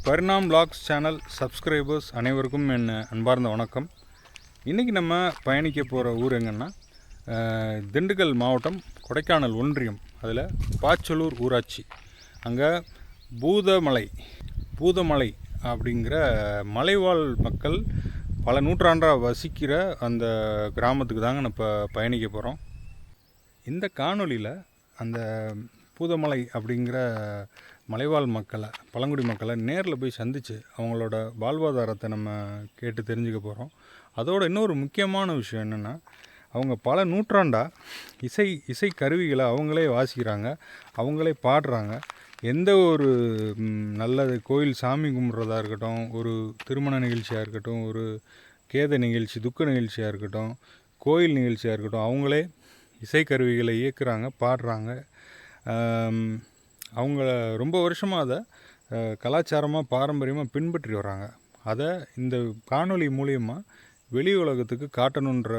பரிணாம் vlogs channel subscribers அனைவருக்கும் என் அன்பார்ந்த வணக்கம். இன்றைக்கி நம்ம பயணிக்க போகிற ஊர் எங்கன்னா திண்டுக்கல் மாவட்டம் கொடைக்கானல் ஒன்றியம், அதில் பாச்சலூர் ஊராட்சி. அங்கே பூதமலை அப்படிங்கிற மலைவாழ் மக்கள் பல நூற்றாண்டாக வசிக்கிற அந்த கிராமத்துக்கு தாங்க நம்ம இப்போ பயணிக்க போகிறோம். இந்த காணொலியில் அந்த பூதமலை அப்படிங்கிற மலைவாழ் மக்களை, பழங்குடி மக்களை நேரில் போய் சந்தித்து அவங்களோட வாழ்வாதாரத்தை நம்ம கேட்டு தெரிஞ்சுக்க போகிறோம். அதோட இன்னொரு முக்கியமான விஷயம் என்னென்னா, அவங்க பல நூற்றாண்டாக இசை கருவிகளை அவங்களே வாசிக்கிறாங்க, அவங்களே பாடுறாங்க. எந்த ஒரு நல்லது கோயில் சாமி கும்பிட்றதா இருக்கட்டும், ஒரு திருமண நிகழ்ச்சியாக இருக்கட்டும், ஒரு கேத நிகழ்ச்சி, துக்க நிகழ்ச்சியாக இருக்கட்டும், கோயில் நிகழ்ச்சியாக இருக்கட்டும், அவங்களே இசைக்கருவிகளை இயக்குறாங்க, பாடுறாங்க. அவங்க ரொம்ப வருஷமாக அதை கலாச்சாரமாக பாரம்பரியமாக பின்பற்றி வராங்க. அதை இந்த காணொளி மூலியமாக வெளி உலகத்துக்கு காட்டணுன்ற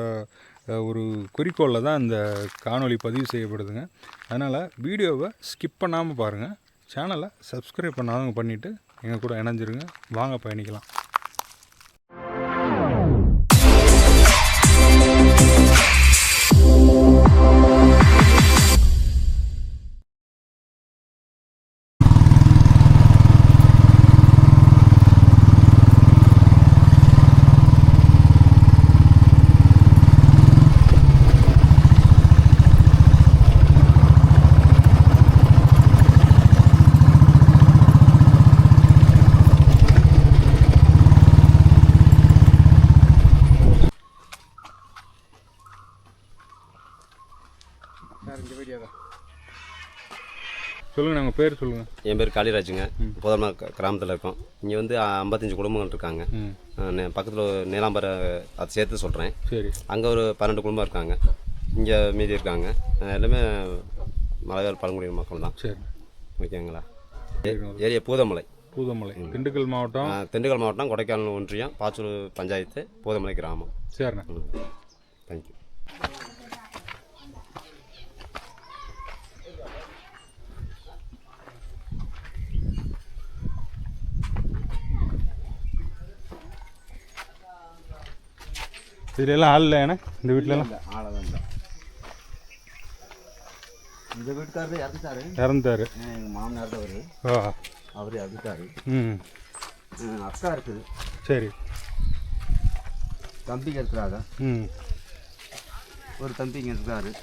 ஒரு குறிக்கோளில் தான் இந்த காணொளி பதிவு செய்யப்படுதுங்க. அதனால் வீடியோவை ஸ்கிப் பண்ணாமல் பாருங்கள். சேனலை சப்ஸ்கிரைப் பண்ணாதவங்க பண்ணிவிட்டு எங்கள் கூட இணைஞ்சிருங்க. வாங்க பயணிக்கலாம். சொல்லுங்கள், நாங்கள் பேர் சொல்லுங்கள். என் பேர் காளிராஜுங்க. புதமலை கிராமத்தில் இருக்கோம். இங்கே வந்து 55 குடும்பங்கள் இருக்காங்க. பக்கத்தில் நீலாம்பரை அதை சேர்த்து சொல்கிறேன். சரி. அங்கே ஒரு 12 குடும்பம் இருக்காங்க. இங்கே மீதி இருக்காங்க. எல்லாமே மலைவாழ் பழங்குடி மக்கள் தான். சரி, ஓகேங்களா. ஏரியா பூதமலை. திண்டுக்கல் மாவட்டம் கொடைக்கானல் ஒன்றியம், பாச்சலூர் பஞ்சாயத்து, பூதமலை கிராமம். சரிண்ணா. தேங்க்யூ. இதுலாம் ஆள் இல்லை எனக்கு இந்த வீட்டிலலாம் ஆளதான். இந்த வீட்டுக்காரர் இறந்துட்டாரு. எங்கள் மாமனார் அவர். அவர் இறந்துட்டாரு. அக்கா இருக்குது. சரி. தம்பிங்க இருக்கிறாங்க. ஒரு தம்பிங்க இருக்காரு.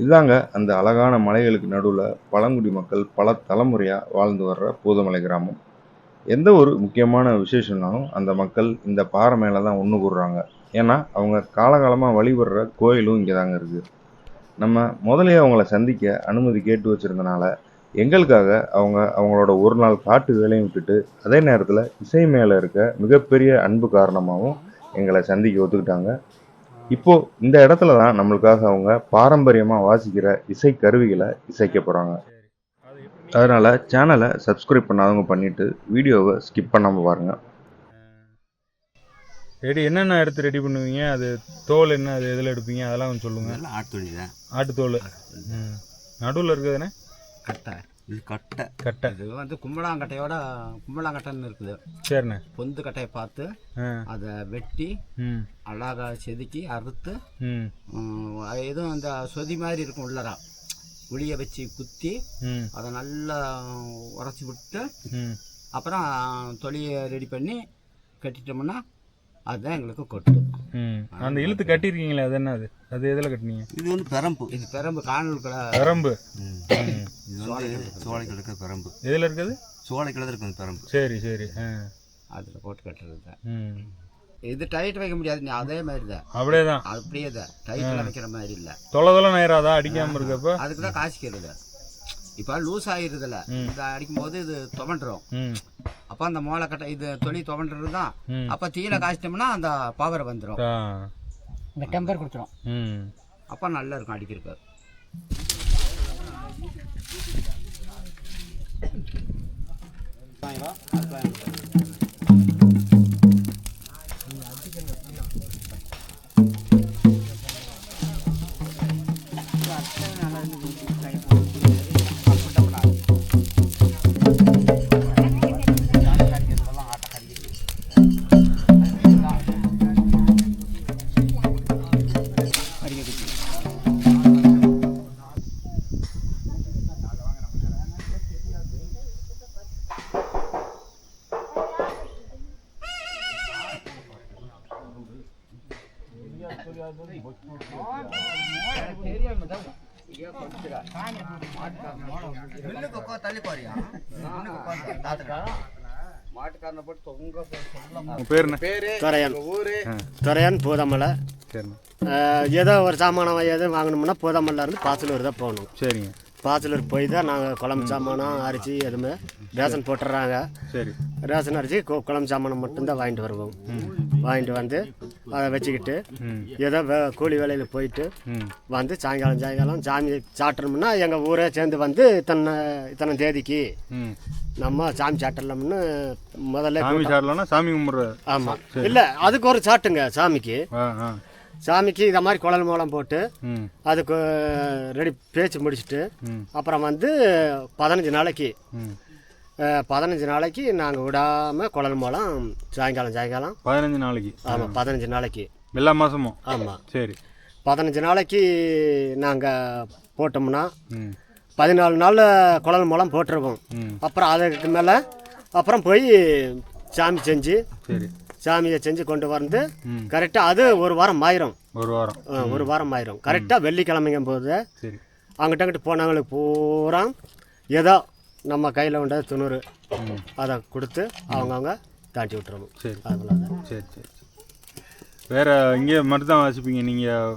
இதாங்க அந்த அழகான மலைகளுக்கு நடுவில் பழங்குடி மக்கள் பல தலைமுறையாக வாழ்ந்து வர்ற பூதமலை கிராமம். எந்த ஒரு முக்கியமான விசேஷம்னாலும் அந்த மக்கள் இந்த பாறை மேலே தான் ஒன்று கூடுறாங்க. ஏன்னா அவங்க காலகாலமாக வழிபடுற கோயிலும் இங்கே தாங்க இருக்குது. நம்ம முதலே அவங்கள சந்திக்க அனுமதி கேட்டு வச்சுருந்தனால எங்களுக்காக அவங்களோட ஒரு நாள் காட்டு வேலையும் விட்டுட்டு அதே நேரத்தில் இசை மேலே இருக்க மிகப்பெரிய அன்பு காரணமாகவும் எங்களை சந்திக்க ஒத்துக்கிட்டாங்க. இப்போது இந்த இடத்துல தான் நம்மளுக்காக அவங்க பாரம்பரியமாக வாசிக்கிற இசை கருவிகளை இசைக்க போகிறாங்க. அதனால் சேனலை சப்ஸ்கிரைப் பண்ணாதவங்க பண்ணிவிட்டு வீடியோவை ஸ்கிப் பண்ணாமல் பாருங்கள். என்னென்ன எடுத்து ரெடி பண்ணுவீங்க? அது தோல் என்ன, அது எதில் எடுப்பீங்க, அதெல்லாம் கொஞ்சம் சொல்லுங்கள். ஆட்டுத்தொழி தான். ஆட்டுத்தோல். நடுவில் இருக்குதுண்ணே கட்டை. இது கட்டை. இது வந்து கும்பலாங்கட்டைன்னு இருக்குது. சரிண்ணே. பொந்து கட்டையை பார்த்து அதை வெட்டி அழகாக செதுக்கி அறுத்து எதுவும் அந்த சொதி மாதிரி இருக்கும் உள்ளரா உளியை வச்சு குத்தி அதை நல்லா உரைச்சி விட்டு அப்புறம் தொழியை ரெடி பண்ணி கட்டிட்டோம்னா அதுதான் எங்களுக்கு கொட்டு. அந்த இழுத்து கட்டியிருக்கீங்களே, அது என்ன? அது எதில் கட்டினீங்க? இது வந்து பெரம்பு. இது பெரம்பு. காணல் பெரம்பு. சோலை கிழக்கு பெரம்பு. எதில் இருக்குது? சோலை கிழக்கு இருக்குது பெரம்பு. சரி சரி. அதில் போட்டு கட்டுறது தான். இது டைட் வைக்க முடியாது. அதே மாதிரி தான். அப்படியே தான். டைட்டில் வைக்கிற மாதிரி இல்லை. தொலை நேராதா அடிக்காமல் இருக்கப்ப அதுக்கு தான் காய்ச்சிக்கிறது. இப்போ லூஸ் ஆகிடுதுல, இதை அடிக்கும் போது இது துவண்டுரும். அப்போ அந்த மோளைக்கட்டை இது தொழில் துவண்டுறது தான். அப்போ தீயில காய்ச்சிட்டோம்னா அந்த பவர் வந்துடும், இந்த டெம்பர் கொடுத்துரும். அப்போ நல்லா இருக்கும் அடிக்கிறதுக்கு. உங்கள் பேர் என்ன? துறையான் பூதமலை. சரிண்ணா. ஏதோ ஒரு சாமானம் எதுவும் வாங்கணும்னா பூதமல்ல இருந்து பாசலூர் தான் போகணும். சரிங்க. பாசலூர் போய் தான் நாங்கள் குழம்பு சாமானம் அரிசி எதுவுமே ரேஷன் போட்டுடுறாங்க. சரி. ரேஷன் அரிசி குழம்பு சாமானம் மட்டும்தான் வாங்கிட்டு வருவோம். வாங்கிட்டு வந்து அதை வச்சுக்கிட்டு ஏதோ கூலி வேலையில் போயிட்டு வந்து சாயங்காலம் சாமி சாட்டுறோம்னா எங்கள் ஊரே சேர்ந்து வந்து இத்தனை தேதிக்கு நம்ம சாமி சாட்டலாம்னு முதல்ல சாமி சாட்டலாம்னா சாமி கும்பிட்ற. ஆமாம். இல்லை, அதுக்கு ஒரு சாட்டுங்க சாமிக்கு. சாமிக்கு இதை மாதிரி குழல் மூலம் போட்டு அதுக்கு ரெடி பேச்சு முடிச்சுட்டு அப்புறம் வந்து 15 நாளைக்கு நாங்கள் விடாமல் குழல் மூலம் சாயங்காலம் 15 நாளைக்கு. ஆமாம், 15 நாளைக்கு எல்லா மாதமும். ஆமாம். சரி. 15 நாளைக்கு நாங்கள் போட்டோம்னா 14 நாள் குழல் மூலம் போட்டுருவோம். அப்புறம் அதுக்கு மேலே அப்புறம் போய் சாமி செஞ்சு சாமியை செஞ்சு கொண்டு வந்து கரெக்டாக அது ஒரு வாரம் ஆயிரும். ஒரு வாரம் ஆயிரும். கரெக்டாக வெள்ளிக்கிழமைங்கும் போது அங்கிட்ட போனவங்களுக்கு பூரா ஏதோ நம்ம கையில் உண்ட துணூறு அதை கொடுத்து அவங்கவுங்க தாண்டி விட்டுருவோம். அவ்வளோதான். சரி. வேறு இங்கே மட்டும் தான் வாசிப்பீங்க நீங்கள்?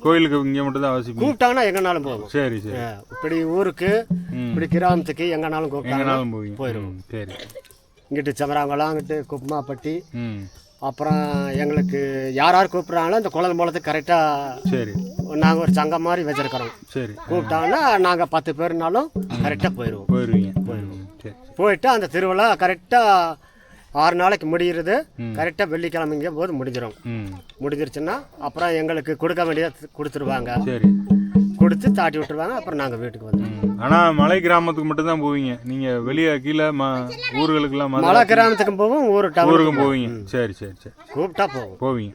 கோயிலுக்கு இங்கே மட்டும் தான் வாசிப்பீங்க? கூப்பிட்டாங்கன்னா எங்கேனாலும் போவோம். சரி. இப்படி ஊருக்கு இப்படி கிராமத்துக்கு எங்கேனாலும் கூப்பிட்டாங்கனாலும் போவீங்க. போயிடுவோம். சரி. இங்கிட்டு சமராங்குளம், அங்கிட்டு குப்பமாப்பட்டி, அப்புறம் எங்களுக்கு யார் கூப்பிட்றாங்களோ அந்த குழல் மூலத்துக்கு கரெக்டாக. சரி. நாங்கள் ஒரு சங்கம் மாதிரி வச்சுருக்கிறோம். சரி. கூப்பிட்டாங்கன்னா நாங்கள் 10 பேர்னாலும் கரெக்டாக போயிடுவோம். போயிட்டு அந்த திருவிழா கரெக்டாக 6 நாளைக்கு முடிகிறது. கரெக்டாக வெள்ளிக்கிழமைங்க போது முடிஞ்சிருச்சுன்னா அப்புறம் எங்களுக்கு கொடுக்க வேண்டியதை கொடுத்துருவாங்க. கொடுத்து தாட்டி விட்டுருவாங்க. அப்புறம் நாங்கள் வீட்டுக்கு வந்துடுவோம். ஆனால் மலை கிராமத்துக்கு மட்டும் தான் போவீங்க நீங்கள்? வெளியே கீழே ஊர்களுக்கெல்லாம்? மலை கிராமத்துக்கும் போவோம், ஊருக்கும் போவீங்க. சரி. கூப்பிட்டா போவீங்க.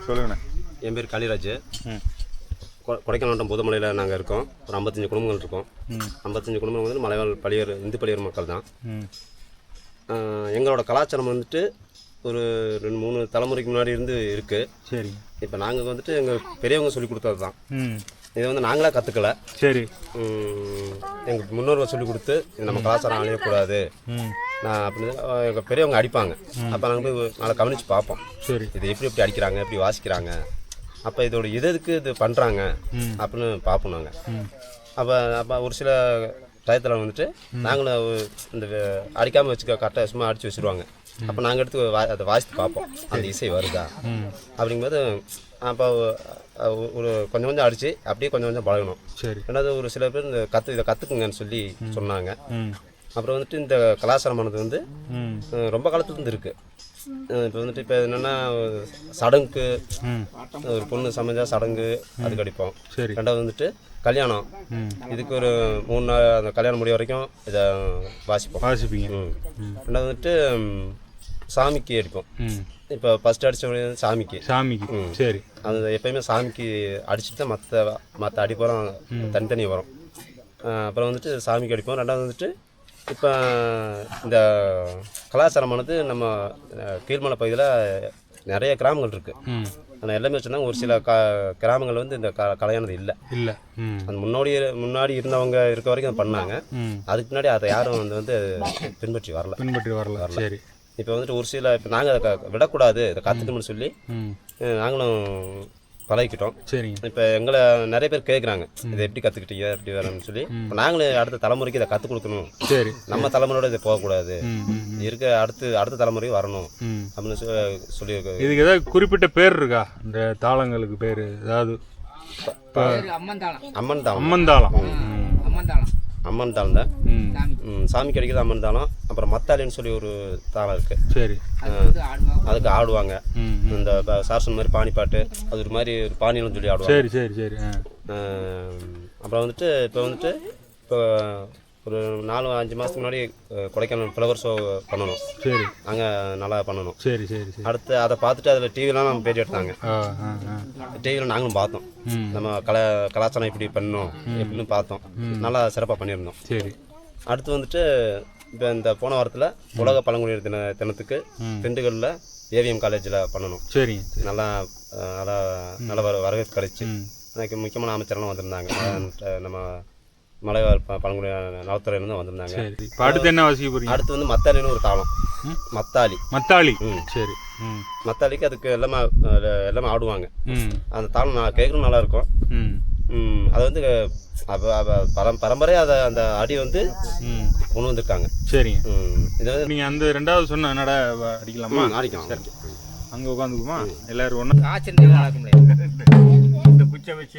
சொல்லுங்கண்ணா. என் பேர் காளிராஜ். கொடைக்கானல் மாவட்டம் பூதமலையில் நாங்கள் இருக்கோம். ஒரு 55 குடும்பங்கள் இருக்கோம். 55 குடும்பங்கள் வந்து மலைவாழ் பழியர் இந்து பழியர் மக்கள் தான். எங்களோட கலாச்சாரம் வந்துட்டு ஒரு 2-3 தலைமுறைக்கு முன்னாடி இருந்து இருக்குது. சரி. இப்போ நாங்கள் வந்துட்டு எங்கள் பெரியவங்க சொல்லி கொடுத்தது தான். இதை வந்து நாங்களாக கற்றுக்கல. சரி. எங்கள் முன்னோர்கள் சொல்லி கொடுத்து நம்ம கலாச்சாரம் அழியக்கூடாது நான் அப்படின்னு எங்கள் பெரியவங்க அடிப்பாங்க. அப்போ நாங்கள் போய் நல்லா கவனித்து பார்ப்போம். சரி. இது எப்படி அடிக்கிறாங்க, எப்படி வாசிக்கிறாங்க, அப்போ இதோட எதுக்கு இது பண்ணுறாங்க அப்படின்னு பார்ப்போம் நாங்கள். அப்போ ஒரு சில டயத்தில் வந்துட்டு நாங்களும் இந்த அடிக்காமல் வச்சுக்க கரெக்டாக சும்மா அடித்து வச்சுருவாங்க. அப்போ நாங்கள் எடுத்து அதை வாசித்து பார்ப்போம், அந்த இசை வருதா அப்படிங்கும்போது அப்போ ஒரு கொஞ்சம் கொஞ்சம் அடித்து அப்படியே கொஞ்சம் கொஞ்சம் பழகணும். சரி. ரெண்டாவது ஒரு சில பேர் இந்த இதை கற்றுக்குங்கன்னு சொல்லி சொன்னாங்க. ம். அப்புறம் வந்துட்டு இந்த கலாச்சாரமானது வந்து ரொம்ப காலத்துலேருந்து இருக்குது. இப்போ வந்துட்டு இப்போ என்னென்னா சடங்குக்கு ஒரு பொண்ணு சமைஞ்சா சடங்கு அதுக்கு அடிப்போம். சரி. ரெண்டாவது வந்துட்டு கல்யாணம், இதுக்கு ஒரு 3 நாள் அந்த கல்யாணம் முடிய வரைக்கும் இதை வாசிப்பீங்க. ரெண்டாவது வந்துட்டு சாமிக்கு அடிப்போம். இப்போ ஃபஸ்ட்டு அடித்த சாமிக்கு. சரி. அது எப்பயுமே சாமிக்கு அடிச்சுட்டு தான் மற்ற அடிப்போம் தனித்தனி வரும். அப்புறம் வந்துட்டு சாமிக்கு அடிப்போம். ரெண்டாவது வந்துட்டு இப்போ இந்த கலாச்சாரமானது நம்ம கீழ்மலை பகுதியில் நிறைய கிராமங்கள் இருக்குது. ஆனால் எல்லாமே வச்சுருந்தாங்க. ஒரு சில கிராமங்கள் வந்து இந்த கல்யாணம் இல்லை. அந்த முன்னாடி இருந்தவங்க இருக்க வரைக்கும் அதை பண்ணாங்க. அதுக்கு முன்னாடி அதை யாரும் வந்து பின்பற்றி வரல. சரி. இப்போ வந்துட்டு ஒரு சில இப்போ நாங்கள் அதை விடக்கூடாது, இதை கற்றுக்கணும்னு சொல்லி நாங்களும் பழகிக்கிட்டோம். சரிங்க. இப்போ எங்களை நிறைய பேர் கேட்குறாங்க, இதை எப்படி கற்றுக்கிட்டீங்க எப்படி வரணும்னு சொல்லி. இப்போ நாங்களும் அடுத்த தலைமுறைக்கு இதை கற்றுக் கொடுக்கணும். சரி. நம்ம தலைமுறையோட இதை போகக்கூடாது, இருக்க அடுத்த தலைமுறைக்கு வரணும் அப்படின்னு சொல்லி. இதுக்கு ஏதாவது குறிப்பிட்ட பேர் இருக்கா? இந்த தாளங்களுக்கு பேர் ஏதாவது? அம்மன் தாளம் தான். சாமிக்கு அடிக்கிறது அம்மன் தாளம். அப்புறம் மத்தாளின்னு சொல்லி ஒரு தாளம் இருக்குது. சரி. அதுக்கு ஆடுவாங்க. இந்த சார்சன் மாதிரி பாணி பாட்டு, அது ஒரு மாதிரி ஒரு பாணின்னு சொல்லி ஆடுவாங்க. சரி சரி சரி. அப்புறம் வந்துட்டு இப்போ ஒரு 4-5 மாதத்துக்கு முன்னாடி கொடைக்கானல் ஃப்ளவர் ஷோ பண்ணணும். சரி. அங்கே நல்லா பண்ணணும். சரி சரி சரி. அடுத்து அதை பார்த்துட்டு அதில் டிவிலாம் நம்ம பேட்டி எடுத்தாங்க. டிவியில் நாங்களும் பார்த்தோம். நம்ம கலாச்சாரம் இப்படி பண்ணணும் எப்படின்னு பார்த்தோம். நல்லா சிறப்பாக பண்ணியிருந்தோம். சரி. அடுத்து வந்துட்டு இப்போ இந்த போன வாரத்தில் உலக பழங்குடியினர் தினத்துக்கு திண்டுக்கல்லில் ஏவிஎம் காலேஜில் பண்ணணும். சரி. நல்லா வரவேற்பு கிடைச்சி எனக்கு முக்கியமான அமைச்சரெல்லாம் வந்திருந்தாங்க. நம்ம மலைவாழ் பழங்குடியினர் நலத்துறையிலேருந்து வந்திருந்தாங்க. அடுத்து என்ன வாசிக்க போறீங்க? அடுத்து வந்து மத்தாளின்னு ஒரு தாளம். மத்தாளி. சரி. மத்தாளிக்கு அதுக்கு எல்லாமே ஆடுவாங்க. அந்த தாளம் நான் கேட்கணும் நல்லா இருக்கும். அது வந்து பரம்பரையாக அதை அந்த அடி வந்து கொண்டு வந்திருக்காங்க. சரிங்க. இது வந்து நீங்கள் அந்த 2வது சொன்ன நட அடிக்கலாமா? அடிக்கலாம். அங்கே உட்காந்துக்குமா எல்லாரும் ஒன்று? இந்த குச்சை வச்சு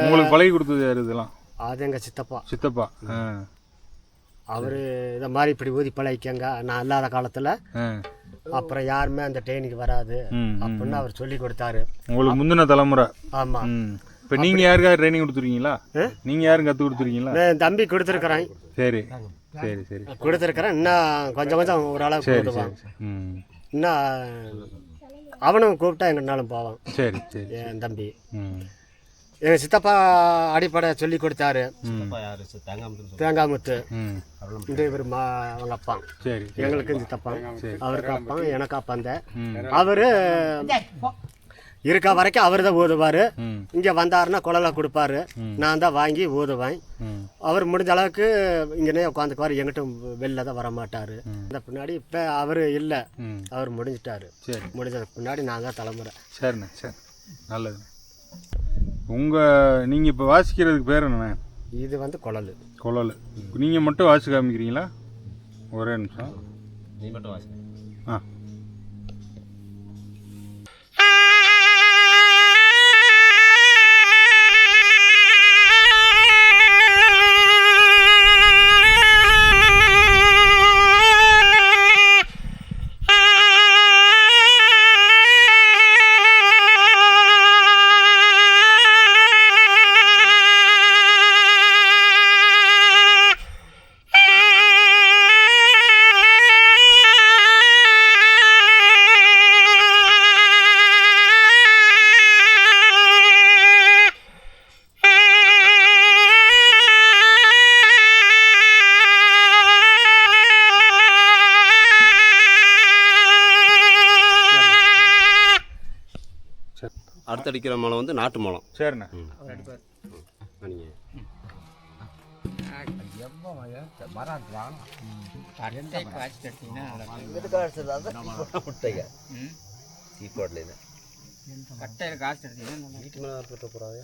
உங்களுக்கு பழகி கொடுத்தது யார் இதெல்லாம்? அது எங்கள் சித்தப்பா. அவர் இதை மாதிரி இப்படி ஊதி பழகிக்கங்க, நான் இல்லாத காலத்தில் அப்புறம் யாருமே அந்த ட்ரெயினுக்கு வராது அப்படின்னு அவர் சொல்லி கொடுத்தாரு. உங்களுக்கு முந்தின தலைமுறை. ஆமாம். இப்போ நீங்கள் யாருக்காவது ட்ரைனிங் கொடுத்துருக்கீங்களா? நீங்கள் யாரும் கற்றுக் கொடுத்துருக்கீங்களா? என் தம்பி கொடுத்துருக்குறேன். சரி சரி சரி. கொடுத்துருக்குறேன். இன்னும் கொஞ்சம் ஓரளவுக்கு கொடுத்துவான். இன்னும் அவனும் கூப்பிட்டா எங்கன்னாலும் போவான். சரி சரி. என் தம்பி எங்கள் சித்தப்பா அடிப்படை சொல்லி கொடுத்தாரு. தேங்காமுத்து. இந்த இவர் அவங்க அப்பா. சரி. எங்களுக்கு சித்தப்பா, அவருக்கு அப்பா, எனக்கு அப்பா. அந்த அவர் இருக்க வரைக்கும் அவர் தான் ஊதுவார். ம் இங்கே வந்தாருன்னா குழலை கொடுப்பாரு, நான் தான் வாங்கி ஊதுவேன். ம் அவர் முடிஞ்ச அளவுக்கு இங்கேனே உட்காந்துக்குவார், எங்கிட்டும் வெளில தான் வர மாட்டார். இந்த பின்னாடி இப்போ அவர் இல்லை, ம் அவர் முடிஞ்சிட்டாரு. சரி முடிஞ்சதுக்கு பின்னாடி நான் தான் தலைமுறை. சரிண்ணே சரி நல்லது. நீங்கள் இப்போ வாசிக்கிறதுக்கு பேர் என்னண்ணே? இது வந்து குழல். குழல். நீங்கள் மட்டும் வாசி காமிக்கிறீங்களா? ஒரே நிமிஷம். நீ மட்டும் வாசி. ஆ அடுத்தடிக்கிற மலம் வந்து நாட்டு மலம். சரிண்ணே. நீங்கள் முட்டைங்க ஈக்கோட்டில் கட்டையில் காசு எடுத்தீங்கன்னா வீட்டு மேலே போட்ட போகிறாங்க.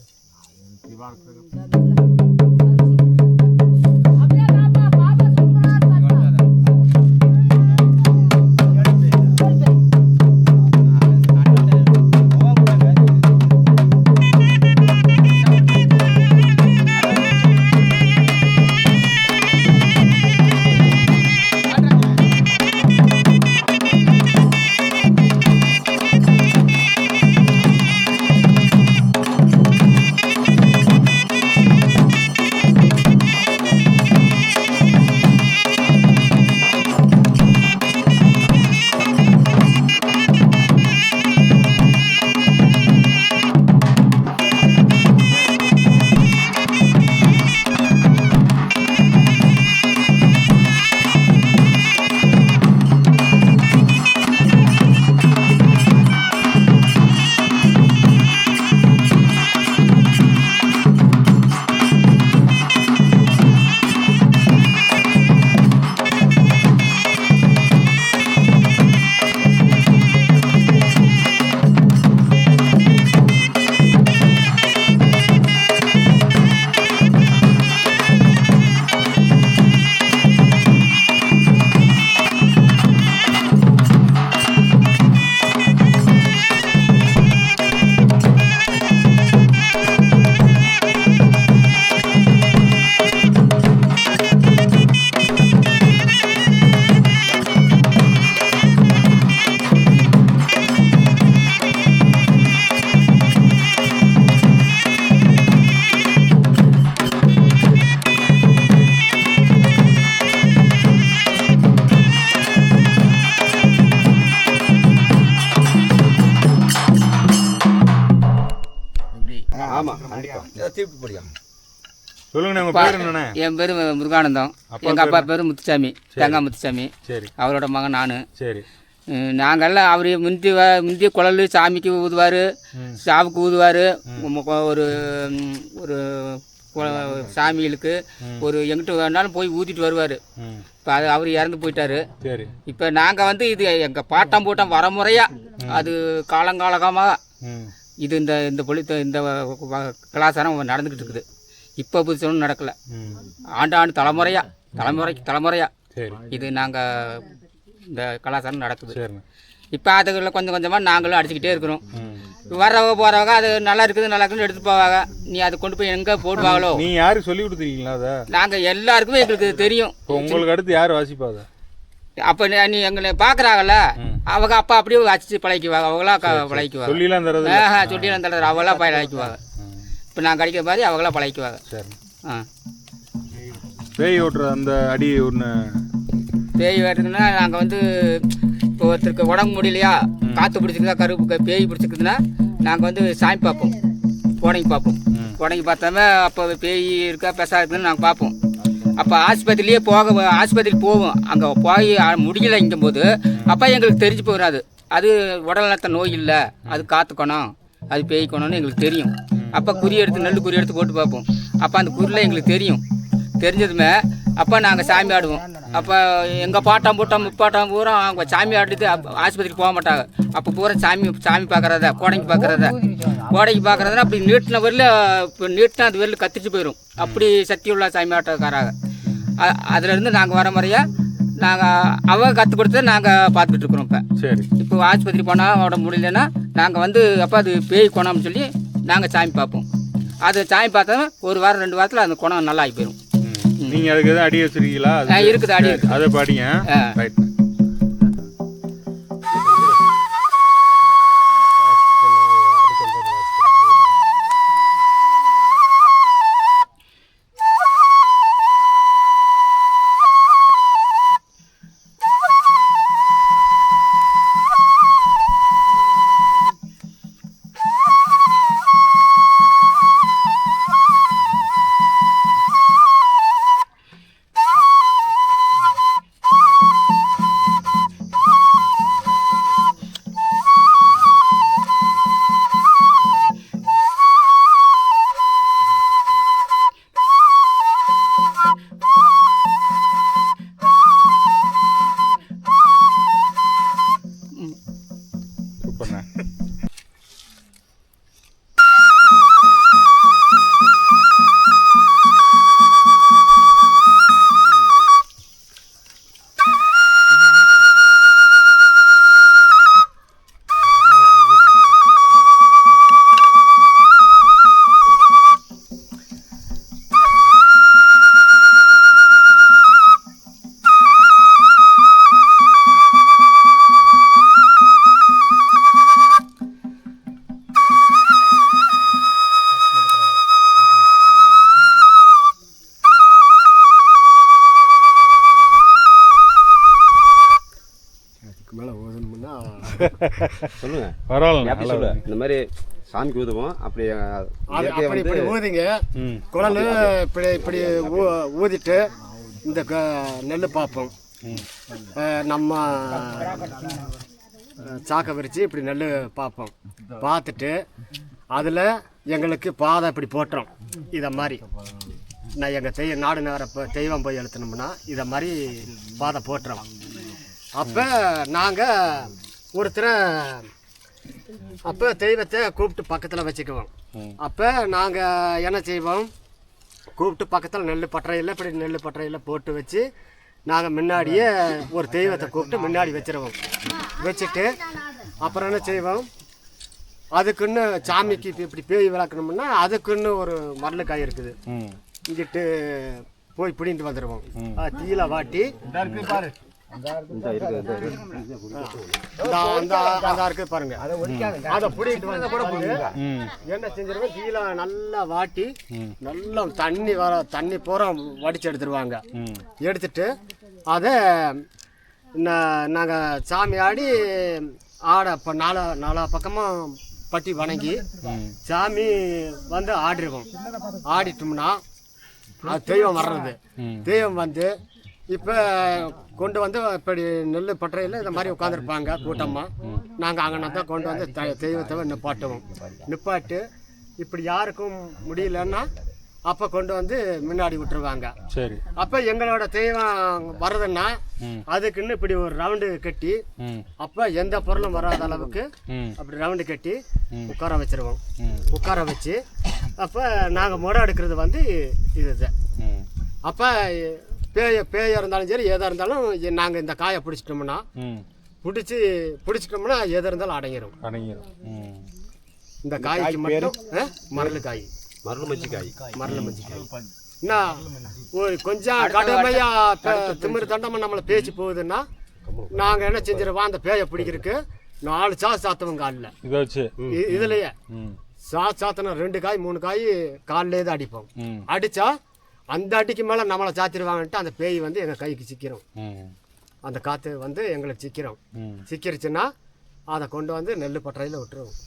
ஆமாம் கண்டிப்பாக திருப்பி படியா. சொல்லுங்கண்ணே, உங்கள் பேர் என்னண்ணே? என் பேர் முருகானந்தம். எங்கள் அப்பா பேர் முத்துசாமி, தேங்காய் முத்துசாமி. சரி. அவரோட மகன் நான். சரி. நாங்கள்லாம் அவர் முந்தி குழல் சாமிக்கு ஊதுவார், சாவுக்கு ஊதுவார். ஒரு ஒரு சாமிகளுக்கு ஒரு எங்கிட்ட வேணாலும் போய் ஊற்றிட்டு வருவார். இப்போ அது அவர் இறந்து போயிட்டாரு. சரி. இப்போ நாங்கள் வந்து இது எங்கள் பாட்டம் போட்டோம் வரமுறையாக, அது காலங்காலமாக இது இந்த இந்த இந்த கலாச்சாரம் நடந்துக்கிட்டு இருக்குது. இப்போ புதுசு ஒன்றும் நடக்கலை. ஆண்டாண்டு தலைமுறையாக இது நாங்கள் இந்த கலாச்சாரம் நடக்குது. இப்போ அதுக்குள்ள கொஞ்சம் கொஞ்சமாக நாங்களும் அடிச்சுக்கிட்டே இருக்கிறோம். வர்றவங்க போகிறவங்க அது நல்லா இருக்குதுன்னு எடுத்துகிட்டு போவாங்க. நீ அதை கொண்டு போய் எங்கே போடுவாங்களோ. நீ யாருக்கு சொல்லி கொடுத்துருக்கீங்களா? அதை நாங்கள் எல்லாருக்குமே எங்களுக்கு தெரியும். உங்களுக்கு அடுத்து யார் வாசிப்பாங்க? அப்போ நீ எங்களை பார்க்குறாங்கல்ல, அவங்க அப்பா அப்படியே வச்சு பழகிக்குவாங்க. அவங்களாம் பழகிக்குவாங்க. சொல்லிலாம் தரது? சொல்லிலாம் தரது அவங்களாம் பழகிக்குவாங்க. இப்போ நாங்கள் அடிக்கிற மாதிரி அவங்களாம் பழகிக்குவாங்க. சரி. ஆ பேய் ஓட்டுற அந்த அடி ஒன்று பேய் வேட்டுக்குன்னா நாங்கள் வந்து இப்போ ஒருத்தருக்கு உடம்பு முடியலையா, காற்று பிடிச்சிருக்குதா, பேய் பிடிச்சிருக்குதுன்னா நாங்கள் வந்து சாமி பார்ப்போம், உடங்கி பார்ப்போம். உடங்கி பார்த்தாம அப்போ பேய் இருக்கா பெசா இருக்குதுன்னு நாங்கள் பார்ப்போம். அப்போ ஆஸ்பத்திரிக்கு போவோம். அங்கே போய் முடியலைங்கும் போது அப்போ எங்களுக்கு தெரிஞ்சு போயிடாது அது உடல் நலத்த நோய் இல்லை, அது காத்துக்கணும், அது பேய் கோணம்னு எங்களுக்கு தெரியும். அப்போ குறி எடுத்து நெல் குறி எடுத்து போட்டு பார்ப்போம். அப்போ அந்த குறியில் எங்களுக்கு தெரியும். தெரிஞ்சதுமே அப்போ நாங்கள் சாமி ஆடுவோம். அப்போ எங்கள் பாட்டம் பூட்டம் முப்பாட்டம் பூரா அவங்க சாமி ஆடிட்டு ஆஸ்பத்திரிக்கு போக மாட்டாங்க. அப்போ பூரா சாமி பார்க்குறத கோடைக்கு பார்க்குறதுனா அப்படி நீட்டின வரல இப்போ நீட்டினா அது வரல கத்திட்டு போயிடும். அப்படி சக்தி உள்ள சாமி ஆட்டக்காராக. அதுலேருந்து நாங்கள் வர முறையாக நாங்கள் அவங்க கற்றுக் கொடுத்து நாங்கள் பார்த்துக்கிட்டு இருக்கிறோம். இப்போ சரி. இப்போ ஆஸ்பத்திரி போனால் அவட முடியலன்னா நாங்கள் வந்து அப்போ அது பேய் குணம்னு சொல்லி நாங்கள் சாமி பார்ப்போம். அது சாமி பார்த்தா ஒரு வாரம் 2 வாரத்தில் அந்த குணம் நல்லா ஆகி போயிடும். நீங்கள் அதுக்கு எதுவும் அடி வச்சிருக்கீங்களா? இருக்குது அடி இருக்குது. அதை பாடிங்க. ரைட். சூப்பர்ண்ணா. மேலே ஓதணும்னா சொல்லுங்க. பரவாயில்ல. எப்படி சொல்ல இந்த மாதிரி சாமிக்கு ஊதுவோம். அப்படி இயற்கையை அப்படி வந்து இப்படி ஊதிங்க குழல் இப்படி இப்படி ஊதிட்டு இந்த நெல் பார்ப்போம். நம்ம சாக்கை விரித்து இப்படி நெல் பார்ப்போம். பார்த்துட்டு அதில் எங்களுக்கு பாதை இப்படி போட்டுறோம். இதை மாதிரி நான் எங்கள் நாடு நேர தெய்வம் போய் எழுத்தணும்னா இதை மாதிரி பாதை போட்டுறோம். அப்போ நாங்கள் ஒருத்தரை அப்போ தெய்வத்தை கூப்பிட்டு பக்கத்தில் வச்சுக்குவோம். அப்போ நாங்கள் என்ன செய்வோம், கூப்பிட்டு பக்கத்தில் நெல் பட்டறையில் இப்படி நெல் பட்டறையில் போட்டு வச்சு நாங்கள் முன்னாடியே ஒரு தெய்வத்தை கூப்பிட்டு முன்னாடி வச்சிருவோம். வச்சுட்டு அப்புறம் என்ன செய்வோம், அதுக்குன்னு சாமிக்கு இப்படி பேய் விளக்கணும்னா அதுக்குன்னு ஒரு மரலுக்காய் இருக்குது. இங்கிட்டு போய் பிடிட்டு வந்துடுவோம். தீயில வாட்டி பாருங்க அதை பிடிட்டு வந்து என்ன செஞ்சிருவோம், தீயில நல்லா வாட்டி நல்லா தண்ணி பூரா வடிச்சு எடுத்துருவாங்க. எடுத்துட்டு அதை நாங்கள் சாமி ஆடி இப்போ நாலா பக்கமும் பட்டி வணங்கி சாமி வந்து ஆடிடுவோம். ஆடிட்டோம்னா அது தெய்வம் வர்றது. தெய்வம் வந்து இப்போ கொண்டு வந்து இப்படி நெல் பட்டறையில் இந்த மாதிரி உட்காந்துருப்பாங்க கூட்டமாக. நாங்கள் அங்கே தான் கொண்டு வந்து தெய்வத்தை நிப்பாட்டுவோம். நிப்பாட்டு இப்படி யாருக்கும் முடியலன்னா அப்போ கொண்டு வந்து முன்னாடி விட்டுருவாங்க. சரி. அப்போ எங்களோட தெய்வம் வர்றதுன்னா அதுக்குன்னு இப்படி ஒரு ரவுண்டு கட்டி அப்போ எந்த பொருளும் வராத அளவுக்கு அப்படி ரவுண்டு கட்டி உட்கார வச்சிருவோம். உட்கார வச்சு அப்போ நாங்கள் முறை எடுக்கிறது வந்து இதுதான். அப்போ பேய இருந்தாலும் சரி எதாக இருந்தாலும் நாங்கள் இந்த காயை பிடிச்சிட்டோம்னா பிடிச்சிட்டோம்னா எதாக இருந்தாலும் அடங்கிடும். இந்த காய்க்கு மட்டும் மரலுக்காய், மரல் மஞ்சிக்காய். என்ன ஒரு கொஞ்சம் கடுமையா திமிரு தண்டமாக நம்மளை பேச்சு போகுதுன்னா நாங்கள் என்ன செஞ்சிருவோம், அந்த பேயை பிடிக்கிறதுக்கு 4 சாத்து சாத்துவோம் காலில். இதுலயே சாத்தினா 2 காய் 3 காய் காலிலே தான் அடிப்போம். அடித்தா அந்த அடிக்கு மேலே நம்மளை சாத்திடுவாங்கன்ட்டு அந்த பேய் வந்து எங்கள் கைக்கு சிக்கிறோம். அந்த காற்று வந்து எங்களுக்கு சிக்கிருச்சுன்னா அதை கொண்டு வந்து நெல் பட்டறையில் விட்டுருவோம்.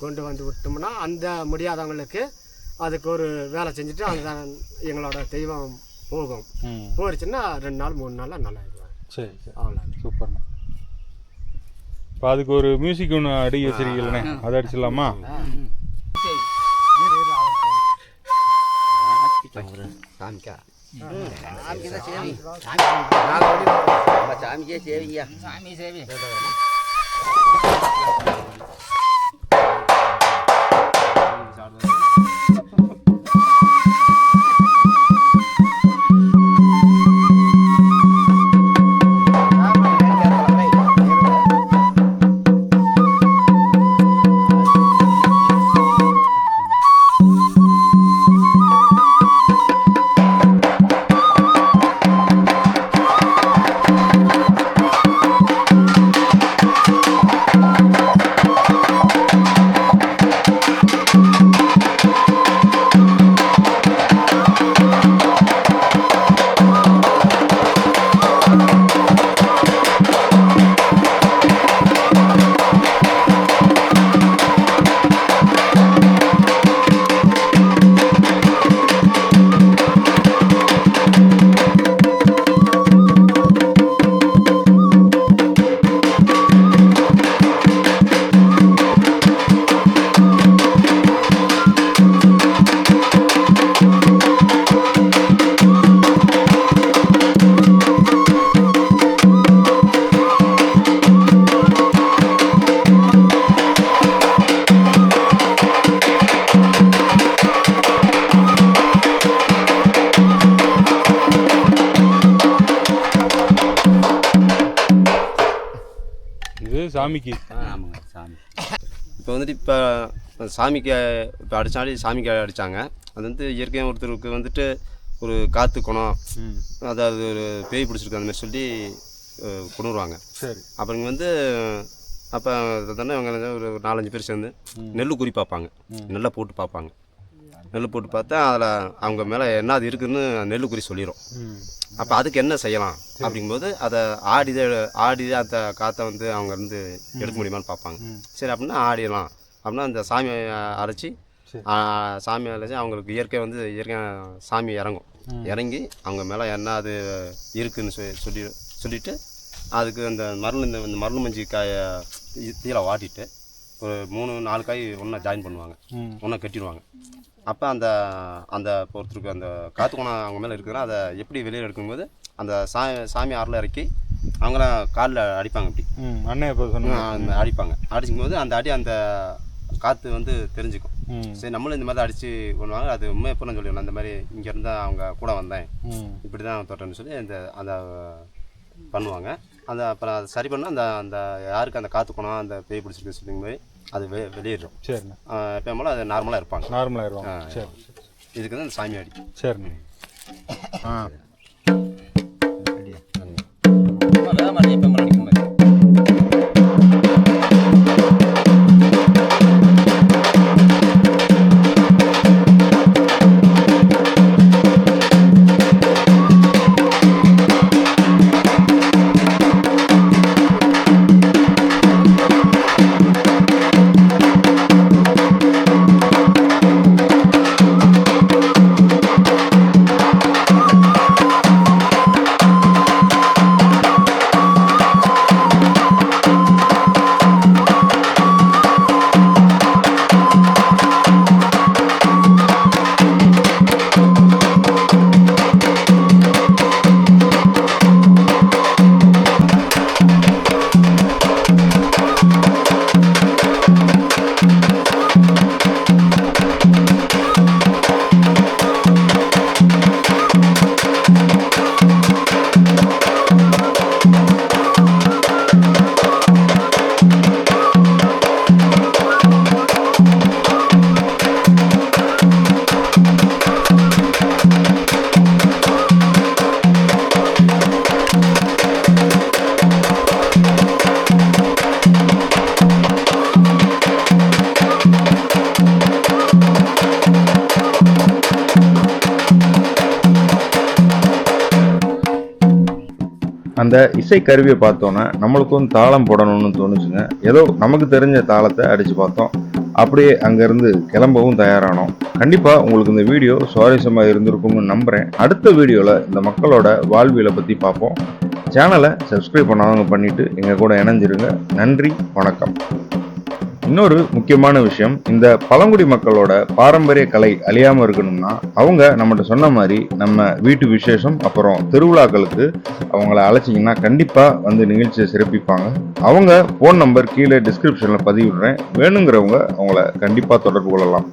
கொண்டு வந்து விட்டோம்னா அந்த முடியாதவங்களுக்கு அதுக்கு ஒரு வேலை செஞ்சுட்டு அந்த எங்களோட தெய்வம் போகும். போயிடுச்சுன்னா 2 நாள் 3 நாளில் நல்லா ஆயிடுவாங்க. சரி, அவ்வளோ. சூப்பர். இப்போ அதுக்கு ஒரு மியூசிக் ஒன்று அடி வச்சிருக்கீங்களே, அதை அடிச்சிடலாமா? சாமிக்கா சாமிக்கே சேவிங்க. சாமி சேவி. இது சாமிக்கு. ஆமாங்க சாமி. இப்போ வந்துட்டு இப்போ சாமிக்கு இப்போ அடித்தாடி சாமிக்கு அடித்தாங்க. அது வந்து இயற்கையாக ஒருத்தருக்கு வந்துட்டு ஒரு காற்று குணம், அதாவது ஒரு பேய் பிடிச்சிருக்கு அந்த மாதிரி சொல்லி கொண்டு வருவாங்க. சரி. அப்புறம் இங்கே வந்து அப்போ தானே அவங்க ஒரு 4-5 பேர் சேர்ந்து நெல் குறி பார்ப்பாங்க. நெல்லை போட்டு பார்ப்பாங்க. நெல் போட்டு பார்த்தா அதில் அவங்க மேலே என்ன அது இருக்குதுன்னு நெல் குறி சொல்லிடும். அப்போ அதுக்கு என்ன செய்யலாம் அப்படிங்கும்போது அதை ஆடி அந்த காற்றை வந்து அவங்க இருந்து எடுக்க முடியுமான்னு பார்ப்பாங்க. சரி அப்படின்னா ஆடிடலாம் அப்படின்னா அந்த சாமியை அரைச்சி சாமி அரைச்சி அவங்களுக்கு இயற்கை வந்து இயற்கையாக சாமி இறங்கி அவங்க மேலே என்ன அது இருக்குதுன்னு சொல்லிவிட்டு அதுக்கு அந்த இந்த மருந்து மஞ்சி காயை தீயில வாட்டிட்டு ஒரு 3-4 காய் ஒன்றா ஜாயின் பண்ணுவாங்க, ஒன்றா கட்டிடுவாங்க. அப்போ அந்த ஒருத்தருக்கு அந்த காற்று குணம் அவங்க மேலே இருக்குதுன்னா அதை எப்படி வெளியில் எடுக்கும்போது அந்த சாமி ஆறில் இறக்கி அவங்கள காலில் அடிப்பாங்க. இப்படி அண்ணன் இப்போ சொன்னாங்க அடிப்பாங்க. அடிக்கும்போது அந்த காற்று வந்து தெரிஞ்சுக்கும். சரி நம்மளும் இந்த மாதிரி அடித்து பண்ணுவாங்க. அது உண்மை எப்போ நான் சொல்லிடலாம், அந்த மாதிரி இங்கே இருந்தால் அவங்க கூட வந்தேன், இப்படி தான் தொட்டேன்னு சொல்லி அந்த பண்ணுவாங்க. அப்புறம் அதை சரி பண்ணால் அந்த யாருக்கு அந்த காற்று குணம் அந்த பேய் பிடிச்சிருக்கு சொல்லிங்க மாதிரி அது வெளியிடும். சரிண்ணா. எப்போ போல அது நார்மலாக இருப்பாங்க. சரி. இதுக்கு தான் அந்த சாமி அடி. சரிண்ணா. அந்த இசை கருவியை பார்த்தோன்னே நம்மளுக்கும் தாளம் போடணும்னு தோணுச்சுங்க. ஏதோ நமக்கு தெரிஞ்ச தாளத்தை அடித்து பார்த்தோம். அப்படியே அங்கேருந்து கிளம்பவும் தயாரானோம். கண்டிப்பாக உங்களுக்கு இந்த வீடியோ சுவாரஸ்யமாக இருந்திருக்கும்னு நம்புகிறேன். அடுத்த வீடியோவில் இந்த மக்களோட வாழ்வியலை பற்றி பார்ப்போம். சேனலை சப்ஸ்கிரைப் பண்ணாதவங்க பண்ணிவிட்டு எங்கள் கூட இணைஞ்சிருங்க. நன்றி, வணக்கம். இன்னொரு முக்கியமான விஷயம், இந்த பழங்குடி மக்களோட பாரம்பரிய கலை அழியாமல் இருக்கணும்னா அவங்க நம்மகிட்ட சொன்ன மாதிரி நம்ம வீட்டு விசேஷம் அப்புறம் திருவிழாக்களுக்கு அவங்கள அழைச்சிங்கன்னா கண்டிப்பாக வந்து நிகழ்ச்சியை சிறப்பிப்பாங்க. அவங்க ஃபோன் நம்பர் கீழே டிஸ்கிரிப்ஷனில் பதிவிடுறேன். வேணுங்கிறவங்க அவங்கள கண்டிப்பாக தொடர்பு கொள்ளலாம்.